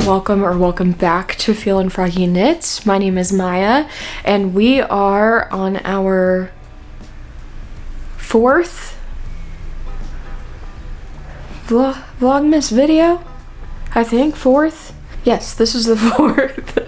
y'all, welcome back to Feelin' Froggy Knits. My name is Maya and we are on our fourth vlogmas video. I think fourth. Yes, this is the fourth.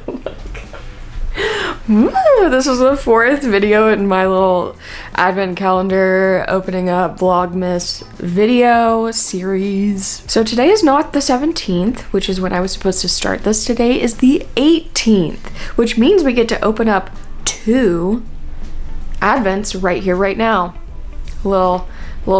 This is the fourth video in my little advent calendar opening up vlogmas video series. So today is not the 17th, which is when I was supposed to start this. Today is the 18th, which means we get to open up two advents right here, right now. Little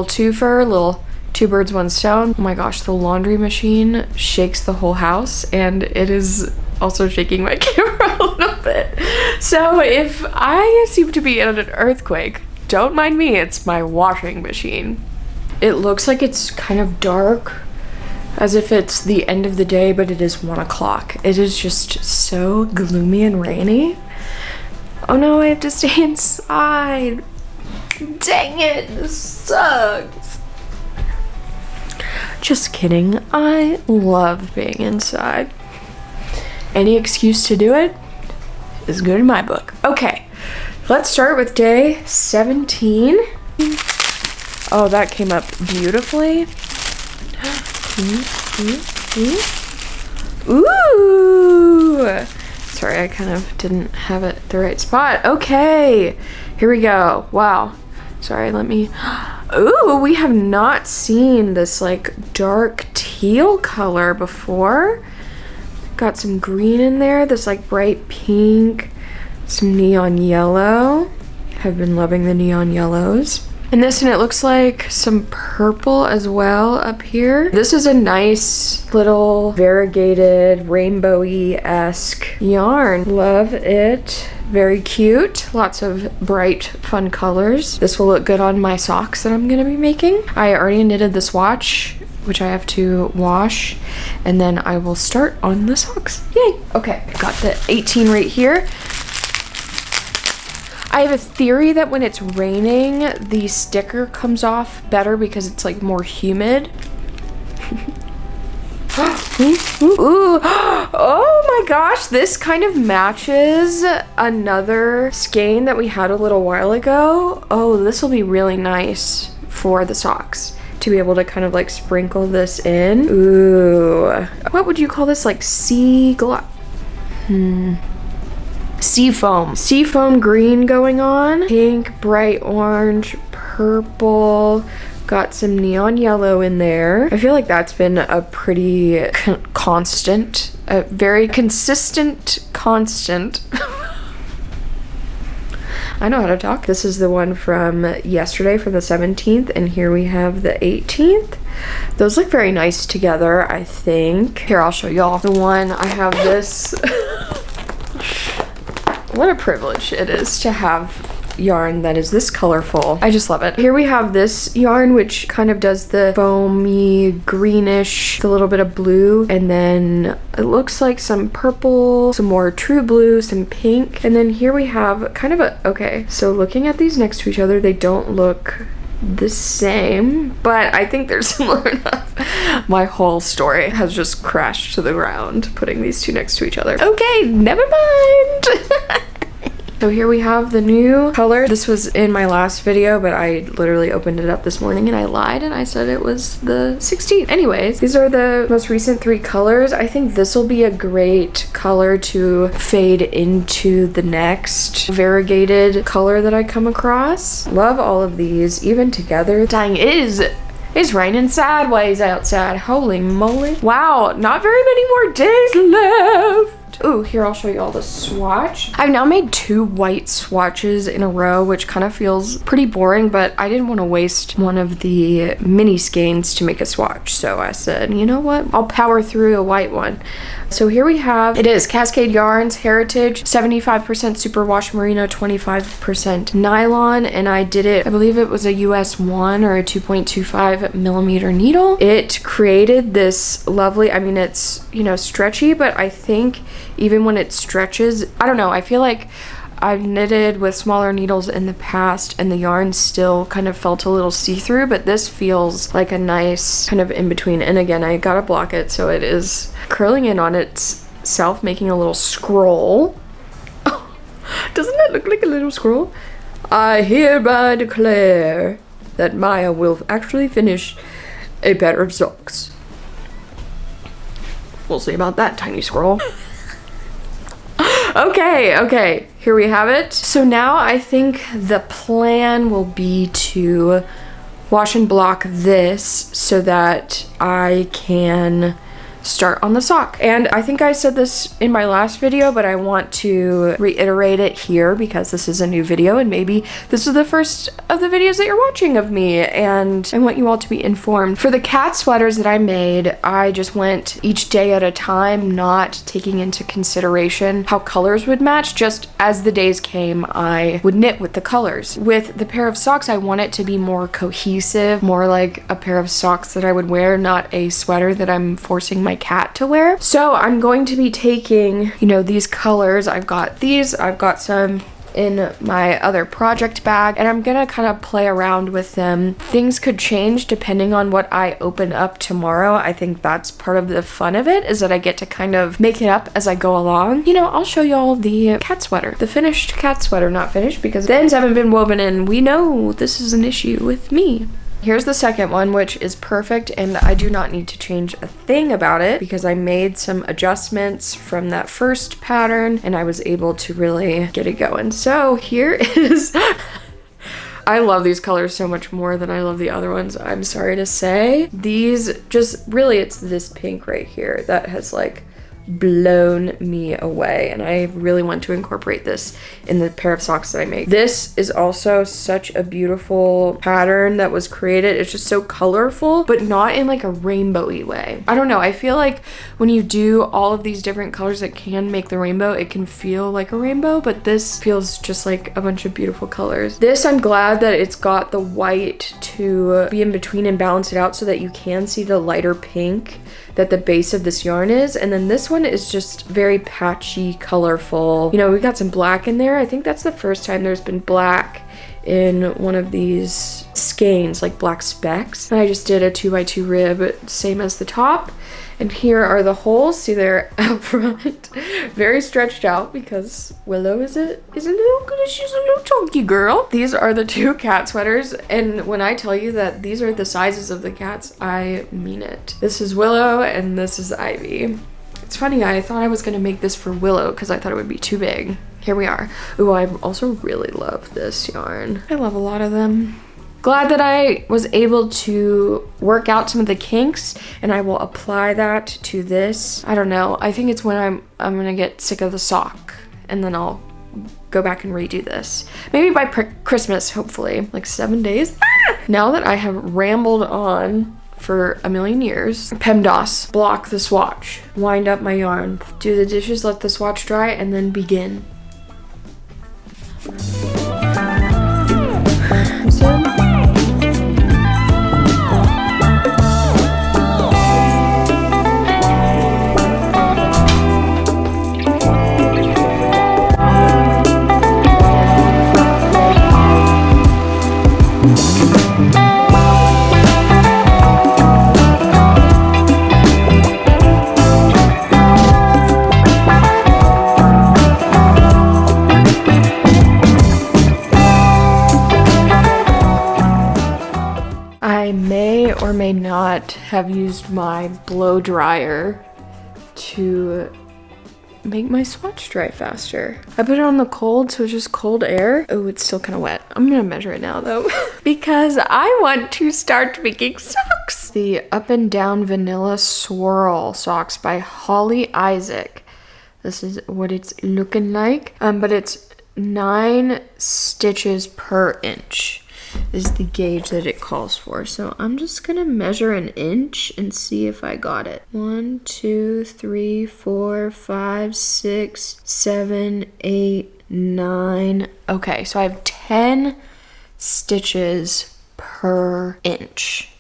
two-fer, little two birds, one stone. Oh my gosh, the laundry machine shakes the whole house, and it is also shaking my camera a little bit. So if I seem to be in an earthquake, don't mind me, it's my washing machine. It looks like it's kind of dark, as if it's the end of the day, but it is 1 o'clock. It is just so gloomy and rainy. Oh no, I have to stay inside. Dang it, this sucks. Just kidding, I love being inside. Any excuse to do it is good in my book. Okay, let's start with day 17. Oh, that came up beautifully. Ooh! Sorry, I kind of didn't have it the right spot. Okay, here we go. Wow. Sorry, let me... Ooh, we have not seen this like dark teal color before. Got some green in there, this like bright pink, some neon yellow. I've been loving the neon yellows. And this, and it looks like some purple as well up here. This is a nice little variegated rainbowy-esque yarn. Love it. Very cute. Lots of bright, fun colors. This will look good on my socks that I'm gonna be making. I already knitted the swatch, which I have to wash, and then I will start on the socks. Yay! Okay, got the 18 right here. I have a theory that when it's raining, the sticker comes off better because it's like more humid. Ooh. Oh my gosh, this kind of matches another skein that we had a little while ago. Oh, this will be really nice for the socks, to be able to kind of like sprinkle this in. Ooh. What would you call this? Like sea foam. Sea foam green going on. Pink, bright orange, purple. Got some neon yellow in there. I feel like that's been a pretty constant, a very consistent constant. I know how to talk. This is the one from yesterday, from the 17th, and here we have the 18th. Those look very nice together, I think. Here, I'll show y'all. The one, I have this. What a privilege it is to have yarn that is this colorful. I just love it. Here we have this yarn, which kind of does the foamy greenish, a little bit of blue, and then it looks like some purple, some more true blue, some pink, and then here we have kind of a... Okay, so looking at these next to each other, they don't look the same, but I think they're similar enough. My whole story has just crashed to the ground putting these two next to each other. Okay, never mind. So here we have the new color. This was in my last video, but I literally opened it up this morning and I lied and I said it was the 16th. Anyways, these are the most recent 3 colors. I think this will be a great color to fade into the next variegated color that I come across. Love all of these, even together. Dang, it's raining sideways outside. Holy moly. Wow, not very many more days left. Ooh, here, I'll show you all the swatch. I've now made 2 white swatches in a row, which kind of feels pretty boring, but I didn't want to waste one of the mini skeins to make a swatch. So I said, you know what? I'll power through a white one. So here we have, it is Cascade Yarns Heritage, 75% superwash merino, 25% nylon, and I did it, I believe it was a US 1 or a 2.25 millimeter needle. It created this lovely, I mean, it's, you know, stretchy, but I think even when it stretches, I don't know, I feel like I've knitted with smaller needles in the past and the yarn still kind of felt a little see-through, but this feels like a nice kind of in between. And again, I gotta block it so it is curling in on itself, making a little scroll. Oh, doesn't that look like a little scroll? I hereby declare that Maya will actually finish a pair of socks. We'll see about that, tiny scroll. Okay, here we have it. So now I think the plan will be to wash and block this so that I can start on the sock. And I think I said this in my last video, but I want to reiterate it here because this is a new video and maybe this is the first of the videos that you're watching of me, and I want you all to be informed. For the cat sweaters that I made, I just went each day at a time, not taking into consideration how colors would match. Just as the days came, I would knit with the colors. With the pair of socks, I want it to be more cohesive, more like a pair of socks that I would wear, not a sweater that I'm forcing my cat to wear. So I'm going to be taking, you know, these colors. I've got these, I've got some in my other project bag, and I'm gonna kind of play around with them. Things could change depending on what I open up tomorrow. I think that's part of the fun of it, is that I get to kind of make it up as I go along. You know, I'll show y'all the cat sweater, the finished cat sweater, not finished because the ends haven't been woven in. We know this is an issue with me. Here's the second one, which is perfect, and I do not need to change a thing about it because I made some adjustments from that first pattern and I was able to really get it going. So here is I love these colors so much more than I love the other ones, I'm sorry to say. These just really, it's this pink right here that has like blown me away, and I really want to incorporate this in the pair of socks that I make. This is also such a beautiful pattern that was created. It's just so colorful, but not in like a rainbowy way. I don't know, I feel like when you do all of these different colors that can make the rainbow, it can feel like a rainbow, but this feels just like a bunch of beautiful colors. This, I'm glad that it's got the white to be in between and balance it out so that you can see the lighter pink that the base of this yarn is. And then this one is just very patchy, colorful. You know, we got some black in there. I think that's the first time there's been black in one of these skeins, like black specks. And I just did a 2x2 rib, same as the top. And here are the holes. See, they're out front, very stretched out because Willow is a little good. She's a little chunky girl. These are the two cat sweaters, and when I tell you that these are the sizes of the cats, I mean it. This is Willow and this is Ivy. It's funny, I thought I was gonna make this for Willow because I thought it would be too big. Here we are. Ooh, I also really love this yarn. I love a lot of them. Glad that I was able to work out some of the kinks, and I will apply that to this. I don't know, I think it's when I'm gonna get sick of the sock and then I'll go back and redo this. Maybe by Christmas, hopefully, like 7 days. Now that I have rambled on for a million years, PEMDAS, block the swatch, wind up my yarn, do the dishes, let the swatch dry, and then begin. I may or may not have used my blow dryer to make my swatch dry faster. I put it on the cold, so it's just cold air. Oh, it's still kind of wet. I'm gonna measure it now though because I want to start making socks. The Up and Down Vanilla Swirl socks by Holly Isaac. This is what it's looking like, but it's 9 stitches per inch is the gauge that it calls for. So I'm just gonna measure an inch and see if I got it. 1, 2, 3, 4, 5, 6, 7, 8, 9. Okay, so I have 10 stitches per inch,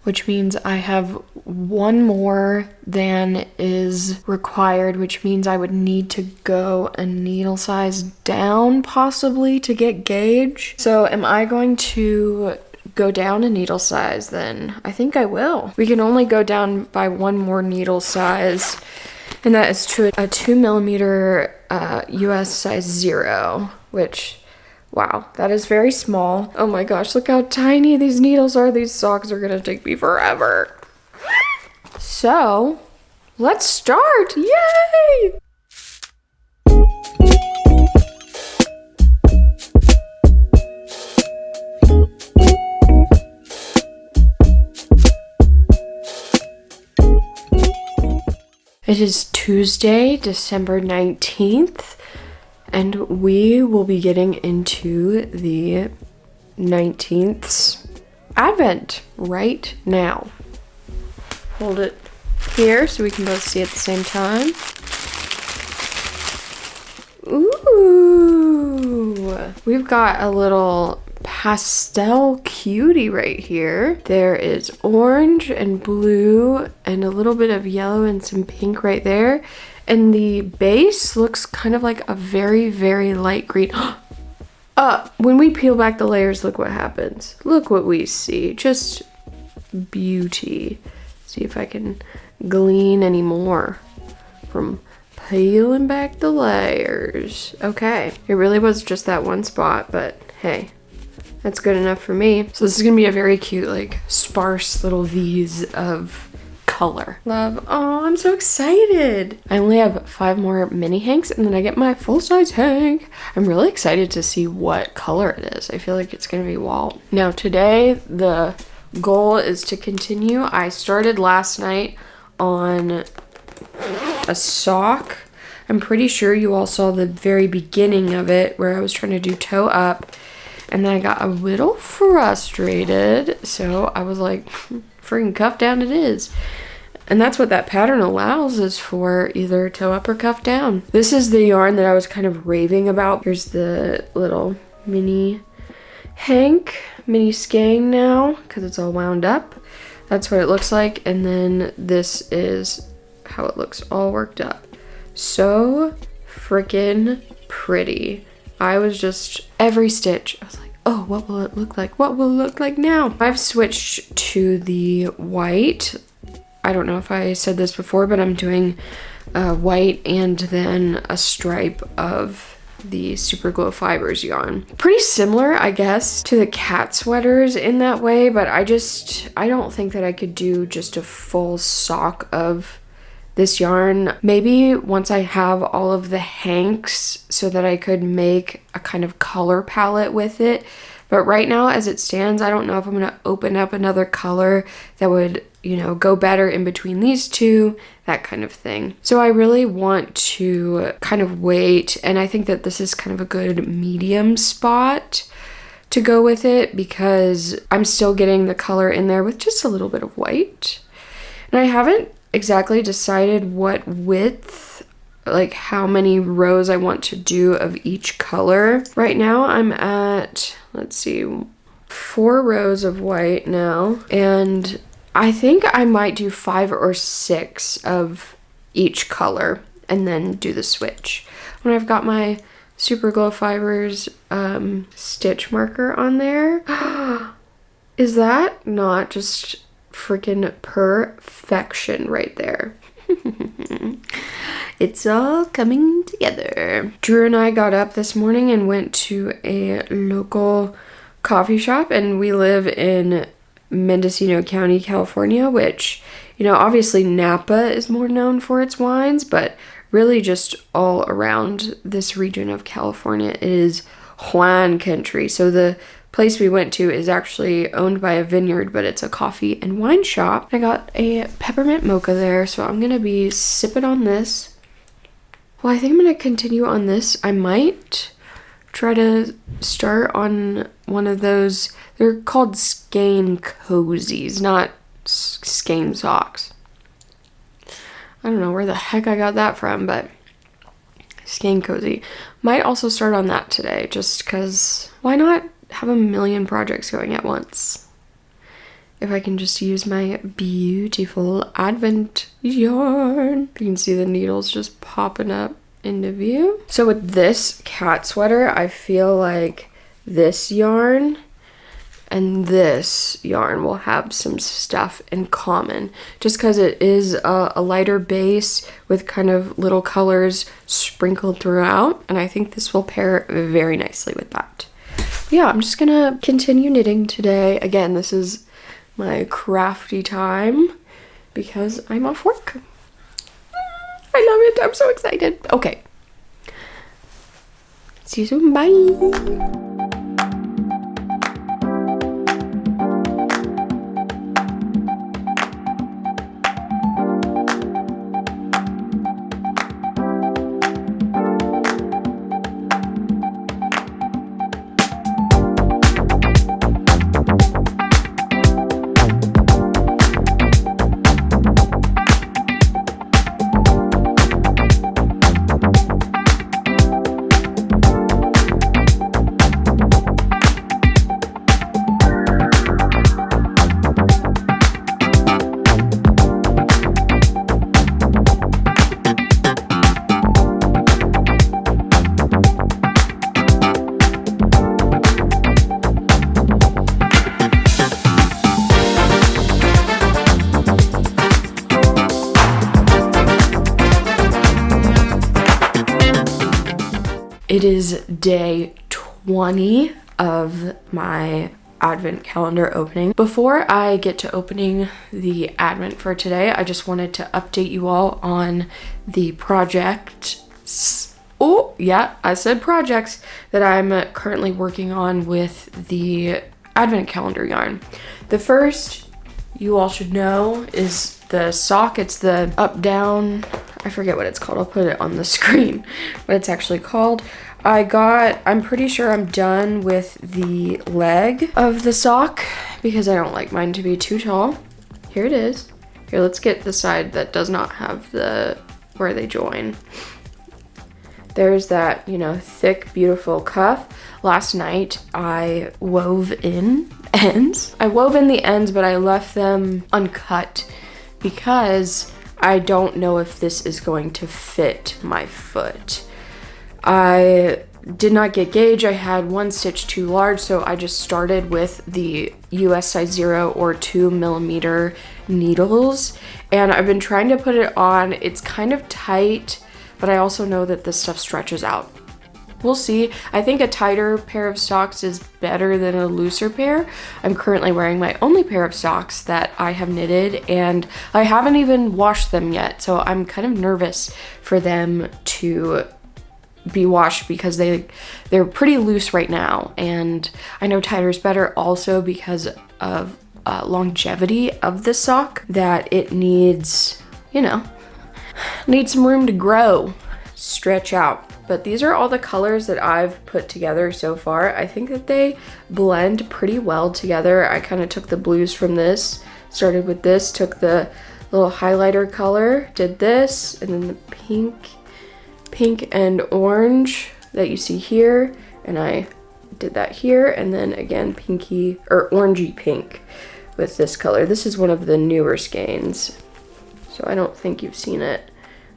which means I have one more than is required, which means I would need to go a needle size down possibly to get gauge. So am I going to go down a needle size then? I think I will. We can only go down by one more needle size, and that is to a 2mm US size 0, which, wow, that is very small. Oh my gosh, look how tiny these needles are. These socks are gonna take me forever. So, let's start, yay! It is Tuesday, December 19th, and we will be getting into the 19th Advent right now. Hold it here so we can both see at the same time. Ooh! We've got a little pastel cutie right here. There is orange and blue and a little bit of yellow and some pink right there. And the base looks kind of like a very, very light green. When we peel back the layers, look what happens. Look what we see. Just beauty. See if I can glean any more from peeling back the layers. Okay, it really was just that one spot, but hey, that's good enough for me. So this is gonna be a very cute, like, sparse little V's of color. Love. Oh, I'm so excited. I only have 5 more mini hanks and then I get my full-size hank. I'm really excited to see what color it is. I feel like it's gonna be Walt. Now today, the goal is to continue. I started last night on a sock. I'm pretty sure you all saw the very beginning of it where I was trying to do toe up. And then I got a little frustrated, so I was like, freaking cuff down it is. And that's what that pattern allows, is for either toe up or cuff down. This is the yarn that I was kind of raving about. Here's the little mini hank, mini skein now, because it's all wound up. That's what it looks like. And then this is how it looks all worked up. So freaking pretty. I was just, every stitch, I was like, oh, what will it look like? What will it look like now? I've switched to the white. I don't know if I said this before, but I'm doing white and then a stripe of the superglo fibers yarn. Pretty similar, I guess, to the cat sweaters in that way, but I don't think that I could do just a full sock of this yarn. Maybe once I have all of the hanks so that I could make a kind of color palette with it. But right now, as it stands, I don't know if I'm gonna open up another color that would, you know, go better in between these two, that kind of thing. So I really want to kind of wait, and I think that this is kind of a good medium spot to go with it because I'm still getting the color in there with just a little bit of white. And I haven't exactly decided what width, like how many rows I want to do of each color. Right now I'm at, let's see, 4 rows of white now, and I think I might do 5 or 6 of each color and then do the switch. When I've got my superglo fibers stitch marker on there, is that not just freaking perfection right there? It's all coming together. Drew and I got up this morning and went to a local coffee shop, and we live in Mendocino County, California, which, you know, obviously Napa is more known for its wines, but really just all around this region of California it is wine country. So the place we went to is actually owned by a vineyard, but it's a coffee and wine shop. I got a peppermint mocha there, so I'm gonna be sipping on this. Well, I think I'm gonna continue on this. I might try to start on one of those, they're called skein cozies, not skein socks. I don't know where the heck I got that from, but skein cozy. Might also start on that today, just because why not have a million projects going at once? if I can just use my beautiful advent yarn. You can see the needles just popping up into view. So with this cat sweater, I feel like this yarn and this yarn will have some stuff in common, just because it is a lighter base with kind of little colors sprinkled throughout, and I think this will pair very nicely with that. Yeah, I'm just gonna continue knitting today. Again, this is my crafty time because I'm off work. I love it. I'm so excited. Okay. See you soon. Bye. It is day 20 of my advent calendar opening. Before I get to opening the advent for today, I just wanted to update you all on the projects. Oh, yeah, I said projects that I'm currently working on with the advent calendar yarn. The first you all should know is the sock. It's the up-down, I forget what it's called. I'll put it on the screen, what it's actually called. I'm pretty sure I'm done with the leg of the sock because I don't like mine to be too tall. Here it is. Here, let's get the side that does not have where they join. There's that, you know, thick, beautiful cuff. Last night I wove in ends. I wove in the ends, but I left them uncut because I don't know if this is going to fit my foot. I did not get gauge. I had one stitch too large, so I just started with the US size 0 or 2 millimeter needles, and I've been trying to put it on. It's kind of tight, but I also know that this stuff stretches out. We'll see. I think a tighter pair of socks is better than a looser pair. I'm currently wearing my only pair of socks that I have knitted, and I haven't even washed them yet, so I'm kind of nervous for them to be washed because they're pretty loose right now, and I know tighter is better also because of longevity of the sock, that it needs, you know, needs some room to grow, stretch out. But these are all the colors that I've put together so far. I think that they blend pretty well together. I kind of took the blues from this, started with this, took the little highlighter color, did this, and then the pink and orange that you see here, and I did that here, and then again pinky or orangey pink with this color. This is one of the newer skeins, so I don't think you've seen it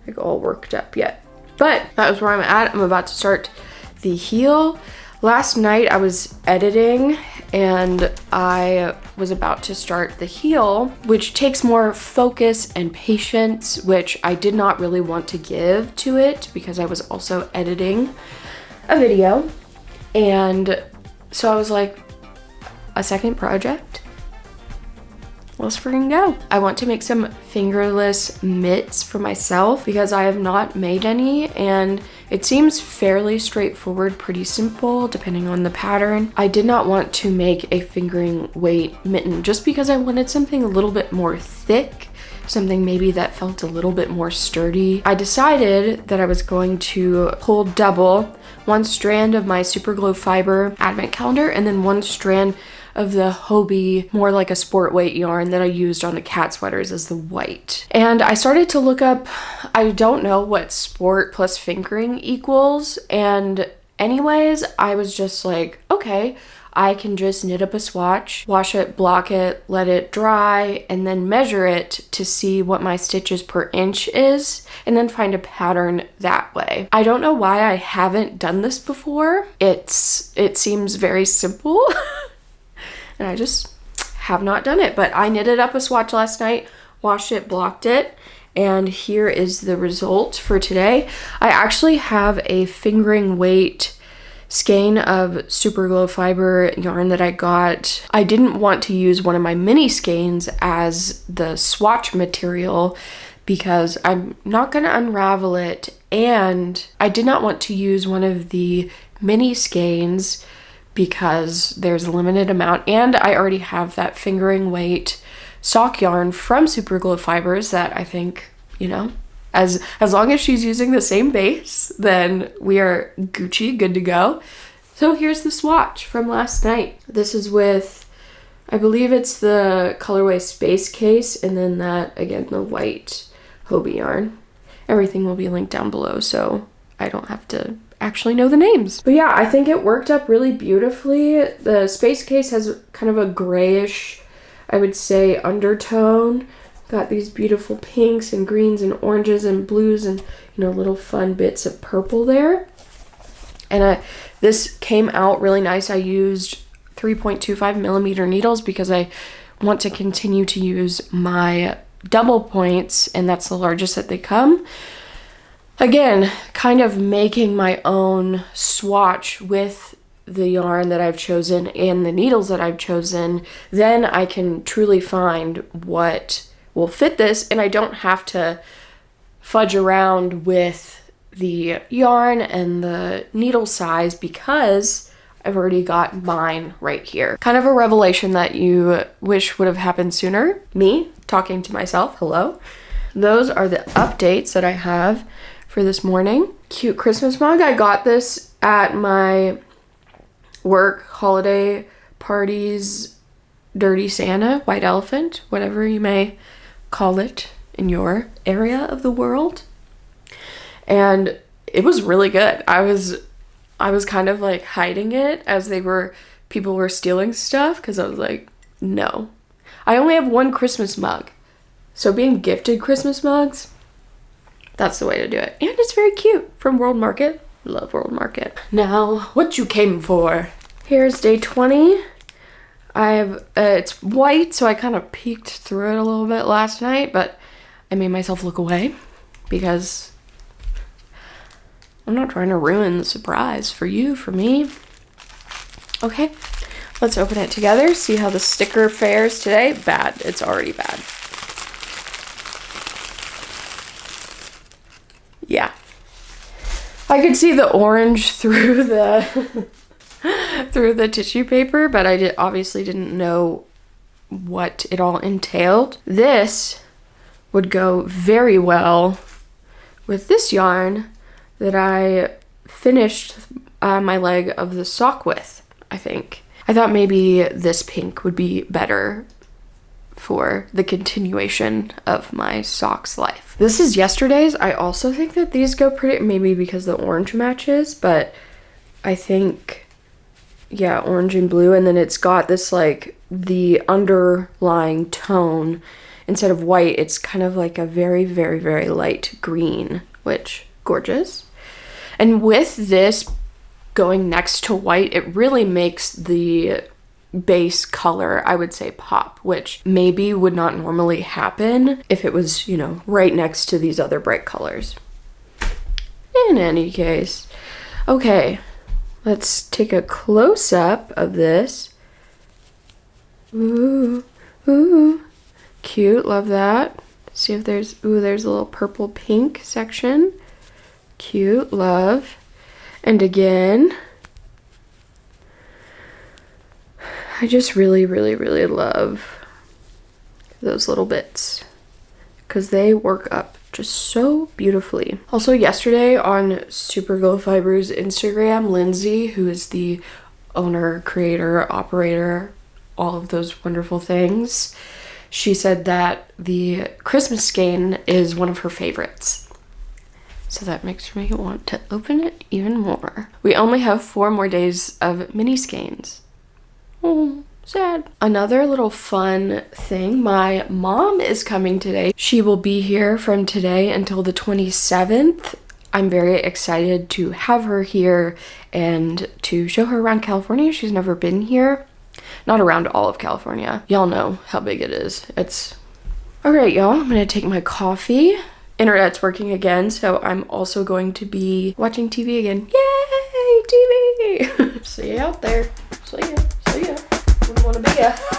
like all worked up yet. But that was where I'm at. I'm about to start the heel. Last night I was editing and I was about to start the heel, which takes more focus and patience, which I did not really want to give to it because I was also editing a video. And so I was like, a second project? Let's freaking go. I want to make some fingerless mitts for myself because I have not made any, and it seems fairly straightforward, pretty simple depending on the pattern. I did not want to make a fingering weight mitten just because I wanted something a little bit more thick, something maybe that felt a little bit more sturdy. I decided that I was going to pull double, one strand of my superglo fiber advent calendar and then one strand of the Hobie, more like a sport weight yarn that I used on the cat sweaters as the white. And I started to look up, I don't know what sport plus fingering equals, and anyways, I was just like, okay, I can just knit up a swatch, wash it, block it, let it dry, and then measure it to see what my stitches per inch is, and then find a pattern that way. I don't know why I haven't done this before. It seems very simple, and I just have not done it, but I knitted up a swatch last night, washed it, blocked it, and here is the result for today. I actually have a fingering weight skein of superglo fiber yarn that I got. I didn't want to use one of my mini skeins as the swatch material because I'm not going to unravel it, and I did not want to use one of the mini skeins because there's a limited amount, and I already have that fingering weight sock yarn from Superglo Fibers that I think, you know, as long as she's using the same base, then we are Gucci, good to go. So here's the swatch from last night. This is with, I believe it's the colorway Space Case, and then that, again, the white Hobie yarn. Everything will be linked down below, so I don't have to actually know the names. But yeah, I think it worked up really beautifully. The Space Case has kind of a grayish, I would say, undertone. Got these beautiful pinks and greens and oranges and blues and, you know, little fun bits of purple there. And this came out really nice. I used 3.25 millimeter needles because I want to continue to use my double points, and that's the largest that they come. Again, kind of making my own swatch with the yarn that I've chosen and the needles that I've chosen, then I can truly find what will fit this, and I don't have to fudge around with the yarn and the needle size because I've already got mine right here. Kind of a revelation that you wish would have happened sooner. Me talking to myself, hello. Those are the updates that I have for this morning. Cute Christmas mug. I got this at my work holiday parties, Dirty Santa, White Elephant, whatever you may call it in your area of the world. And it was really good. I was kind of like hiding it as people were stealing stuff because I was like, no. I only have one Christmas mug. So being gifted Christmas mugs, that's the way to do it. And it's very cute from World Market. Love World Market. Now, what you came for? Here's day 20. It's white, so I kind of peeked through it a little bit last night, but I made myself look away because I'm not trying to ruin the surprise for you, for me. Okay, let's open it together, see how the sticker fares today. Bad. It's already bad. Yeah. I could see the orange through the through the tissue paper, but I obviously didn't know what it all entailed. This would go very well with this yarn that I finished my leg of the sock with, I think. I thought maybe this pink would be better for the continuation of my socks life. This is yesterday's. I also think that these go pretty, maybe because the orange matches, but I think, yeah, orange and blue, and then it's got this like the underlying tone. Instead of white, it's kind of like a very, very, very light green, which gorgeous. And with this going next to white, it really makes the base color, I would say, pop, which maybe would not normally happen if it was, you know, right next to these other bright colors. In any case, okay, let's take a close-up of this. Ooh, ooh, cute, love that. See if there's, ooh, there's a little purple pink section. Cute, love. And again, I just really, really, really love those little bits because they work up just so beautifully. Also yesterday on Superglo Fibers Instagram, Lindsay, who is the owner, creator, operator, all of those wonderful things, she said that the Christmas skein is one of her favorites. So that makes me want to open it even more. We only have 4 more days of mini skeins. Oh, sad. Another little fun thing, my mom is coming today. She will be here from today until the 27th. I'm very excited to have her here and to show her around California. She's never been here. Not around all of California. Y'all know how big it is. It's... Alright, y'all, I'm gonna take my coffee. Internet's working again, so I'm also going to be watching TV again. Yay, TV! See you out there. See ya. Wouldn't want to be ya.